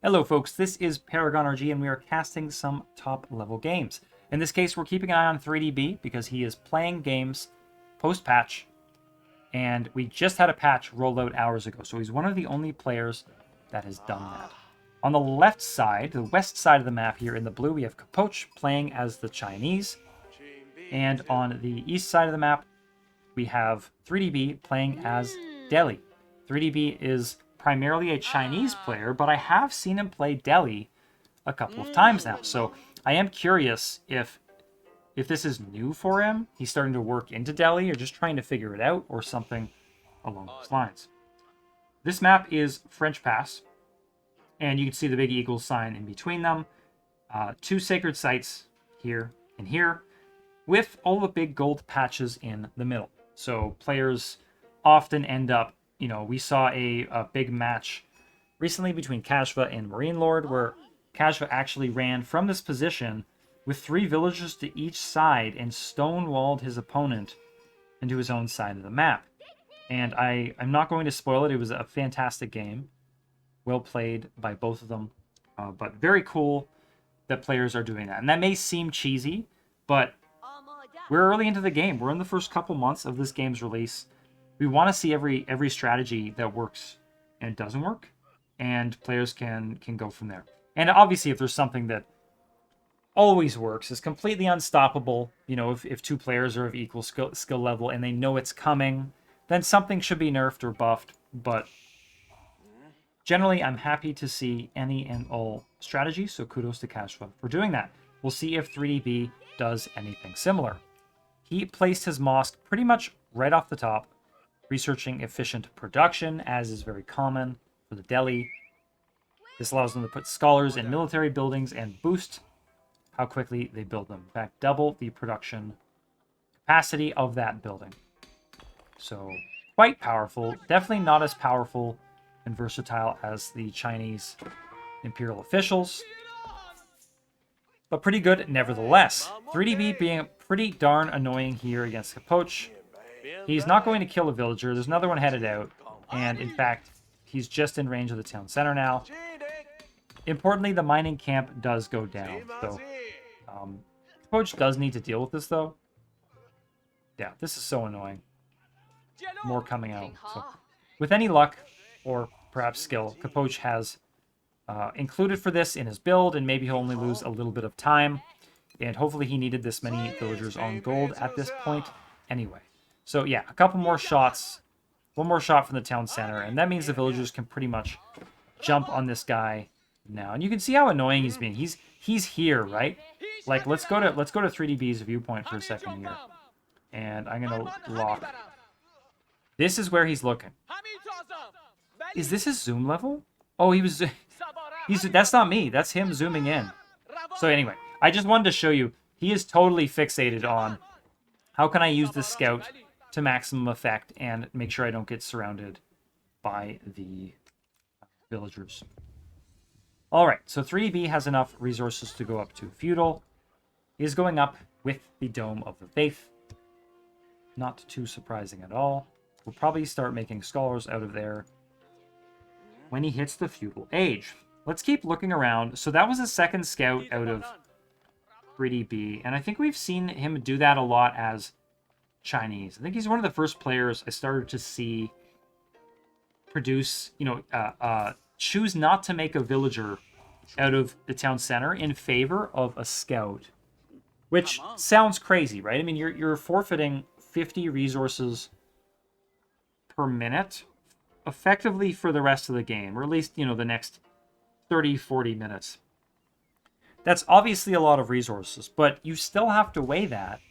Hello folks, this is Paragon RG and we are casting some top level games. In this case, we're keeping an eye on 3DB because he is playing games post-patch, and we just had a patch rolled out hours ago, so he's one of the only players that has done that. On the left side, the west side of the map here in the blue, we have Capoch playing as the Chinese, and on the east side of the map, we have 3DB playing as Delhi. 3DB is primarily a Chinese player, but I have seen him play Delhi a couple of times now. So I am curious if this is new for him. He's starting to work into Delhi or just trying to figure it out or something along those lines. This map is French Pass, and you can see the big eagle sign in between them. Two sacred sites here and here with all the big gold patches in the middle. So players often end up, we saw a big match recently between Kashva and Marine Lord, where Kashva actually ran from this position with 3 villagers to each side and stonewalled his opponent into his own side of the map. And I'm not going to spoil it. It was a fantastic game. Well played by both of them. But very cool that players are doing that. And that may seem cheesy, but we're early into the game. We're in the first couple months of this game's release. We want to see every strategy that works and doesn't work, and players can go from there. And obviously, if there's something that always works, is completely unstoppable, if 2 players are of equal skill level and they know it's coming, then something should be nerfed or buffed. But generally, I'm happy to see any and all strategies, so kudos to Kashva for doing that. We'll see if 3DB does anything similar. He placed his mosque pretty much right off the top, researching efficient production, as is very common for the Delhi. This allows them to put scholars in military buildings and boost how quickly they build them. In fact, double the production capacity of that building. So, quite powerful. Definitely not as powerful and versatile as the Chinese imperial officials, but pretty good nevertheless. 3DB being pretty darn annoying here against Capoch. He's not going to kill a villager. There's another one headed out. And in fact, he's just in range of the town center now. Importantly, the mining camp does go down. So, Capoch does need to deal with this, though. Yeah, this is so annoying. More coming out. So, with any luck, or perhaps skill, Capoch has included for this in his build, and maybe he'll only lose a little bit of time. And hopefully he needed this many villagers on gold at this point anyway. So yeah, a couple more shots. One more shot from the town center, and that means the villagers can pretty much jump on this guy now. And you can see how annoying he's being. He's here, right? Like, let's go to 3DB's viewpoint for a second here. And I'm gonna lock. This is where he's looking. Is this his zoom level? Oh, that's not me. That's him zooming in. So anyway, I just wanted to show you, he is totally fixated on how can I use this scout to maximum effect and make sure I don't get surrounded by the villagers. Alright, so 3DB has enough resources to go up to feudal. He is going up with the Dome of the Faith. Not too surprising at all. We'll probably start making scholars out of there when he hits the feudal age. Let's keep looking around. So that was a second scout out of 3DB, and I think we've seen him do that a lot as Chinese. I think he's one of the first players I started to see produce, choose not to make a villager out of the town center in favor of a scout, which sounds crazy, right? I mean, you're forfeiting 50 resources per minute effectively for the rest of the game, or at least, the next 30, 40 minutes. That's obviously a lot of resources, but you still have to weigh that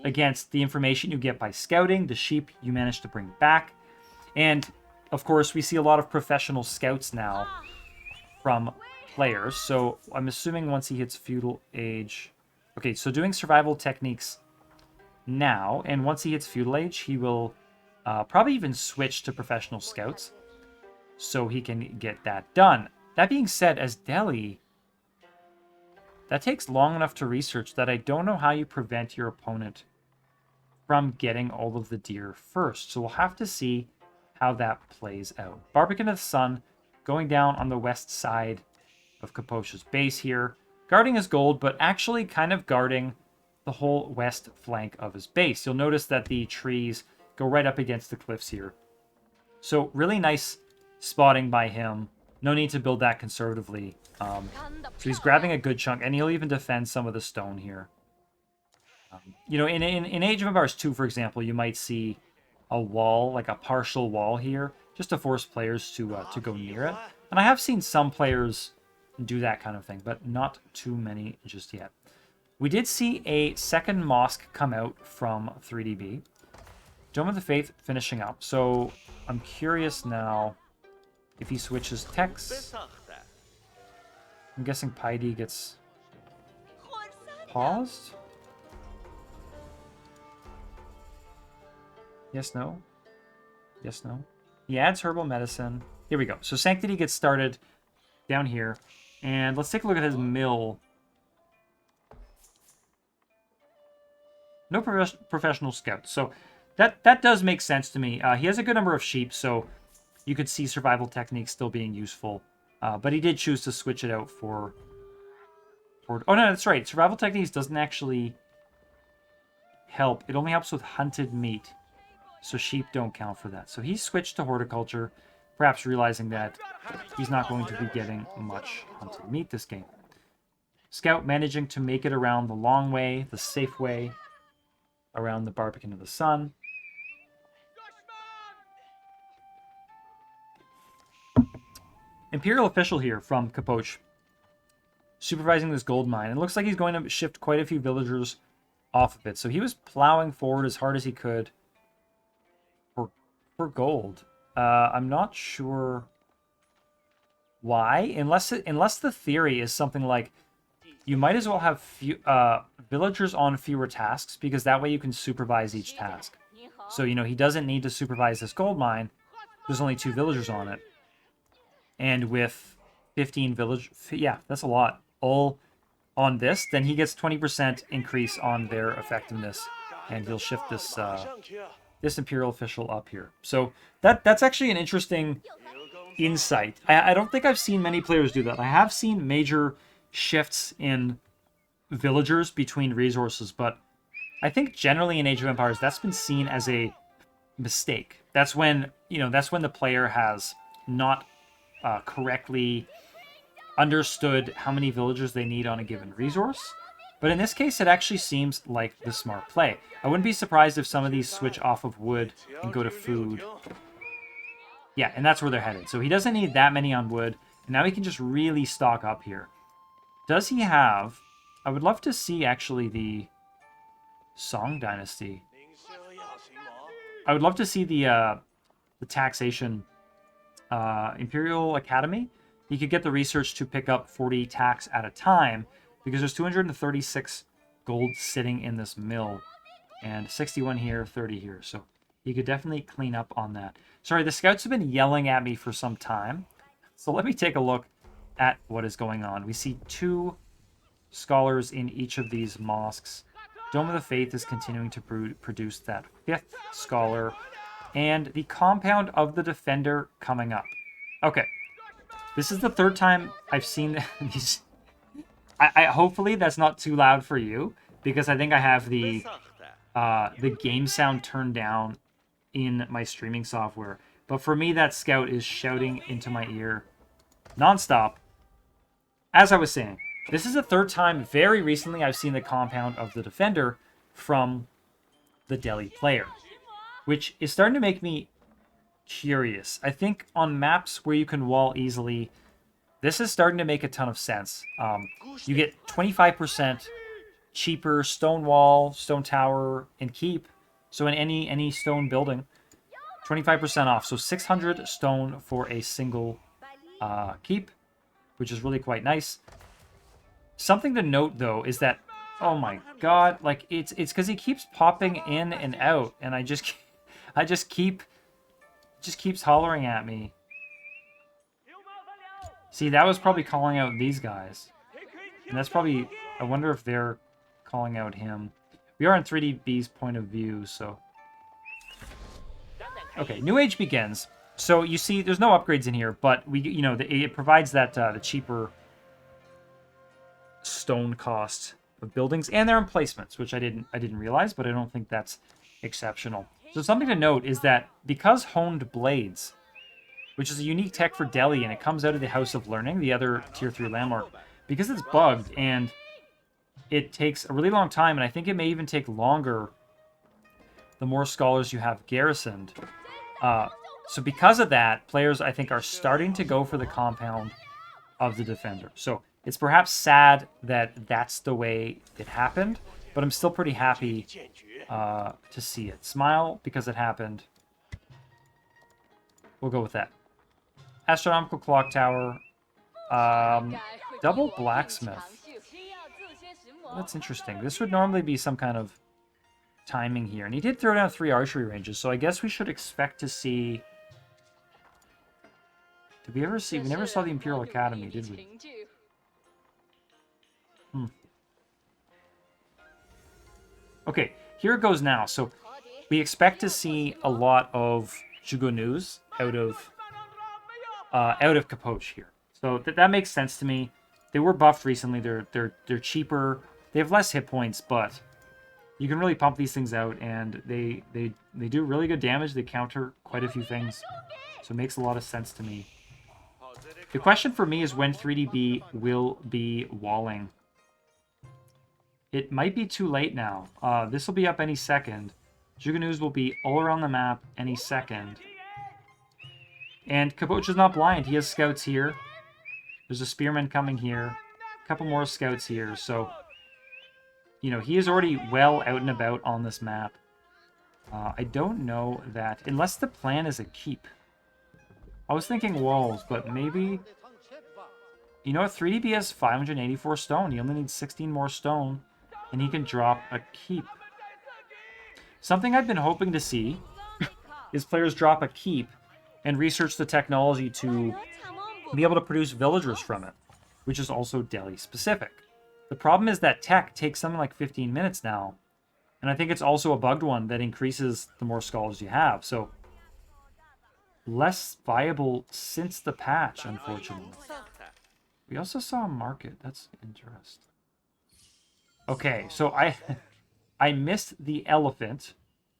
against the information you get by scouting, the sheep you manage to bring back, and, of course, we see a lot of professional scouts now from players, so I'm assuming once he hits feudal age... Okay, so doing survival techniques now, and once he hits feudal age, he will probably even switch to professional scouts, so he can get that done. That being said, as Delhi, that takes long enough to research that I don't know how you prevent your opponent from getting all of the deer first. So we'll have to see how that plays out. Barbican of the Sun going down on the west side of Kaposh's base here, guarding his gold, but actually kind of guarding the whole west flank of his base. You'll notice that the trees go right up against the cliffs here. So really nice spotting by him. No need to build that conservatively. So he's grabbing a good chunk, and he'll even defend some of the stone here. You know, in Age of Empires 2, for example, you might see a wall, like a partial wall here, just to force players to go near it. And I have seen some players do that kind of thing, but not too many just yet. We did see a second mosque come out from 3DB. Dome of the Faith finishing up. So I'm curious now if he switches techs. I'm guessing Paidi gets paused. Yes, no? Yes, no? He adds herbal medicine. Here we go. So Sanctity gets started down here. And let's take a look at his mill. No professional scouts. So that does make sense to me. He has a good number of sheep, so you could see survival techniques still being useful. But he did choose to switch it out for... Oh, no, that's right. Survival techniques doesn't actually help. It only helps with hunted meat. So sheep don't count for that. So he switched to horticulture, perhaps realizing that he's not going to be getting much hunted meat this game. Scout managing to make it around the long way, the safe way, around the Barbican of the Sun. Imperial official here from Kaposh, supervising this gold mine. It looks like he's going to shift quite a few villagers off of it. So he was plowing forward as hard as he could for gold. I'm not sure why, unless the theory is something like you might as well have villagers on fewer tasks, because that way you can supervise each task. So, you know, he doesn't need to supervise this gold mine. There's only 2 villagers on it. And with 15 village... Yeah, that's a lot. All on this, then he gets 20% increase on their effectiveness. And he'll shift this this Imperial official up here. So that's actually an interesting insight. I don't think I've seen many players do that. I have seen major shifts in villagers between resources, but I think generally in Age of Empires that's been seen as a mistake. That's when, you know, that's when the player has not correctly understood how many villagers they need on a given resource. But in this case, it actually seems like the smart play. I wouldn't be surprised if some of these switch off of wood and go to food. Yeah, and that's where they're headed. So he doesn't need that many on wood, and now he can just really stock up here. Does he have... I would love to see, actually, the Song Dynasty. I would love to see the taxation Imperial Academy. He could get the research to pick up 40 tax at a time, because there's 236 gold sitting in this mill, and 61 here, 30 here. So he could definitely clean up on that. Sorry, the scouts have been yelling at me for some time. So let me take a look at what is going on. We see 2 scholars in each of these mosques. Dome of the Faith is continuing to produce that 5th scholar, and the compound of the Defender coming up. Okay, this is the 3rd time I've seen these. I hopefully that's not too loud for you, because I think I have the game sound turned down in my streaming software. But for me, that scout is shouting into my ear nonstop. As I was saying, this is the 3rd time very recently I've seen the compound of the Defender from the Delhi player, which is starting to make me curious. I think on maps where you can wall easily, this is starting to make a ton of sense. You get 25% cheaper stone wall, stone tower, and keep. So in any stone building, 25% off. So 600 stone for a single keep, which is really quite nice. Something to note, though, is that, oh my god, like, it's because he keeps popping in and out, and it just keeps hollering at me. See, that was probably calling out these guys. And that's probably... I wonder if they're calling out him. We are in 3DB's point of view, so... Okay, New Age begins. So you see, there's no upgrades in here, but it provides that the cheaper stone cost of buildings and their emplacements, which I didn't realize, but I don't think that's exceptional. So something to note is that because Honed Blades, which is a unique tech for Delhi, and it comes out of the House of Learning, the other Tier 3 landmark, because it's bugged and it takes a really long time, and I think it may even take longer the more scholars you have garrisoned. So because of that, players, I think, are starting to go for the compound of the defender. So it's perhaps sad that that's the way it happened, but I'm still pretty happy to see it. Smile because it happened. We'll go with that. Astronomical Clock Tower. Double Blacksmith. That's interesting. This would normally be some kind of timing here. And he did throw down 3 archery ranges, so I guess we should expect to see... Did we ever see... We never saw the Imperial Academy, did we? Okay, here it goes now. So we expect to see a lot of Zhuge News out of Capoche here. So that makes sense to me. They were buffed recently. They're cheaper. They have less hit points, but you can really pump these things out, and they do really good damage. They counter quite a few things, so it makes a lot of sense to me. The question for me is when 3DB will be walling. It might be too late now. This will be up any second. Zhuge News will be all around the map any second. And Capoche is not blind. He has scouts here. There's a spearman coming here. A couple more scouts here. So, you know, he is already well out and about on this map. I don't know that... Unless the plan is a keep. I was thinking walls, but maybe... You know what? 3DB has 584 stone. He only needs 16 more stone. And he can drop a keep. Something I've been hoping to see is players drop a keep and research the technology to be able to produce villagers from it, which is also Delhi specific. The problem is that tech takes something like 15 minutes now, and I think it's also a bugged one that increases the more scholars you have. So less viable since the patch, unfortunately. We also saw a market. That's interesting. Okay, so I missed the elephant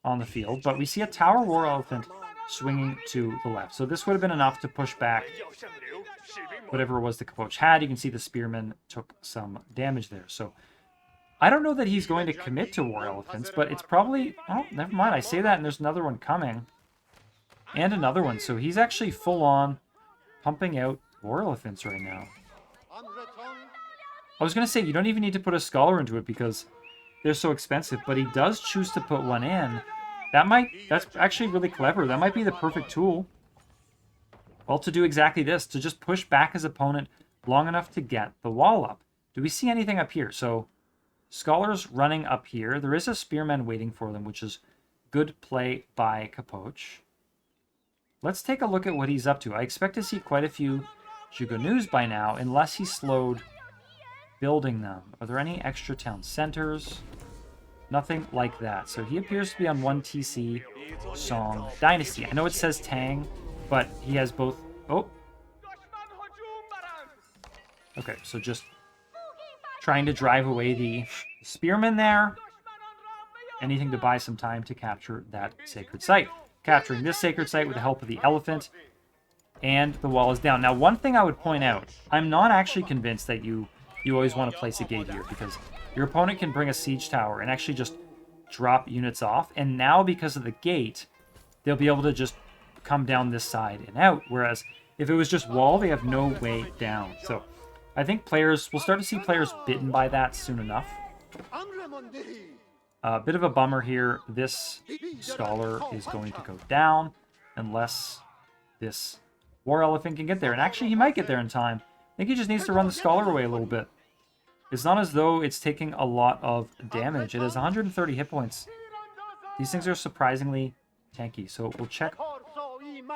on the field, but we see a Tower War Elephant swinging to the left. So this would have been enough to push back whatever it was the Capoche had. You can see the Spearman took some damage there. So I don't know that he's going to commit to War Elephants, but it's probably... Oh, never mind. I say that and there's another one coming. And another one. So he's actually full on pumping out War Elephants right now. I was going to say, you don't even need to put a Scholar into it because they're so expensive, but he does choose to put one in. That's actually really clever. That might be the perfect tool. Well, to do exactly this, to just push back his opponent long enough to get the wall up. Do we see anything up here? So, Scholars running up here. There is a Spearman waiting for them, which is good play by Capoche. Let's take a look at what he's up to. I expect to see quite a few Zhuge News by now, unless he slowed building them. Are there any extra town centers? Nothing like that. So he appears to be on one TC Song Dynasty. I know it says Tang, but he has both... Oh! Okay, so just trying to drive away the Spearman there. Anything to buy some time to capture that sacred site. Capturing this sacred site with the help of the elephant. And the wall is down. Now, one thing I would point out, I'm not actually convinced that you always want to place a gate here, because your opponent can bring a siege tower and actually just drop units off. And now, because of the gate, they'll be able to just come down this side and out. Whereas, if it was just wall, they have no way down. So, I think we'll start to see players bitten by that soon enough. A bit of a bummer here. This Scholar is going to go down unless this War Elephant can get there. And actually, he might get there in time. I think he just needs to run the Scholar away a little bit. It's not as though it's taking a lot of damage. It has 130 hit points. These things are surprisingly tanky. So we'll check.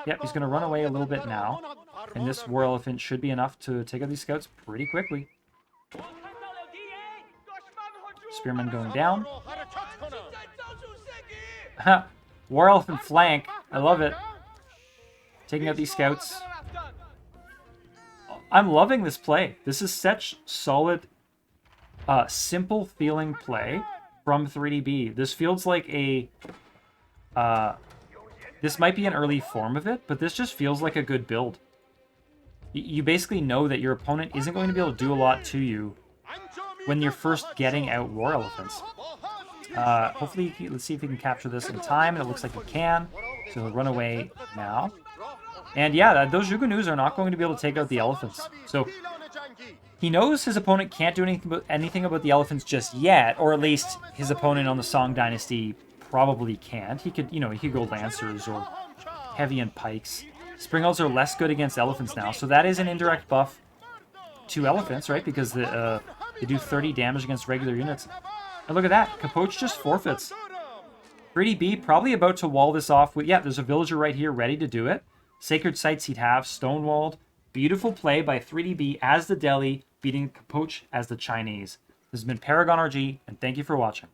Yep, he's going to run away a little bit now. And this War Elephant should be enough to take out these scouts pretty quickly. Spearman going down. War Elephant flank. I love it. Taking out these scouts. I'm loving this play. This is such solid simple feeling play from 3DB. This feels like a... this might be an early form of it, but this just feels like a good build. You basically know that your opponent isn't going to be able to do a lot to you when you're first getting out War Elephants. Hopefully, let's see if he can capture this in time, and it looks like he can. So he'll run away now. And yeah, those Jugunus are not going to be able to take out the elephants. So he knows his opponent can't do anything about the elephants just yet, or at least his opponent on the Song Dynasty probably can't. He could, he could go Lancers or Heavy and Pikes. Spring Elves are less good against elephants now, so that is an indirect buff to elephants, right? Because they do 30 damage against regular units. And look at that, Capoche just forfeits. 3DB probably about to wall this off with, yeah, there's a villager right here ready to do it. Sacred Sites he'd have, stonewalled. Beautiful play by 3DB as the Delhi, beating Capoche as the Chinese. This has been Paragon RG, and thank you for watching.